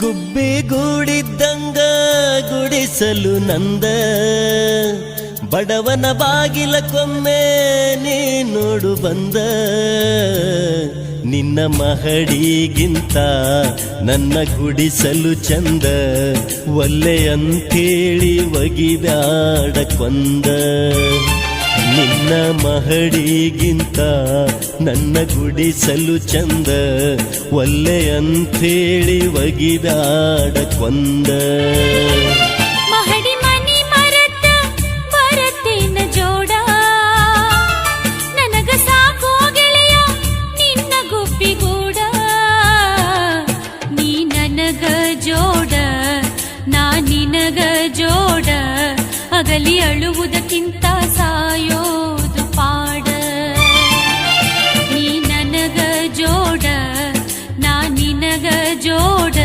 ಗುಬ್ಬಿಗೂಡಿದ್ದಂಗ ಗುಡಿಸಲು ನಂದ ಬಡವನ ಬಾಗಿಲ ಕೊಮ್ಮೆ ನೀ ನೋಡು ಬಂದ ನಿನ್ನ ಮಹಡಿಗಿಂತ ನನ್ನ ಗುಡಿಸಲು ಚಂದ ಒಲ್ಲೆ ಅಂತೇಳಿ ಒಗಿಬ್ಯಾಡ ಕೊಂದ ನಿನ್ನ ಮಹಡಿಗಿಂತ ನನ್ನ ಗುಡಿಸಲು ಚಂದ ಒಲ್ಲೆ ಅಂಥೇಳಿ ಒಗಿಬ್ಯಾಡ ಕೊಂದ ಮಹಡಿ ಮನಿ ಮರತ ಬರತೇನ ಜೋಡ ನನಗ ಸಾಕೋ ಗೆಳೆಯ ನಿನ್ನ ಗುಬ್ಬಿಗೂಡ ನೀ ನನಗ ಜೋಡ ನಾ ನಿನಗ ಜೋಡ ಅಗಲಿ ಅಳುವುದಕ್ಕಿಂತ ಸಾಯೋದು ಪಾಡ ನೀ ನನಗ ಜೋಡ ನಾ ನಿನಗ ಜೋಡ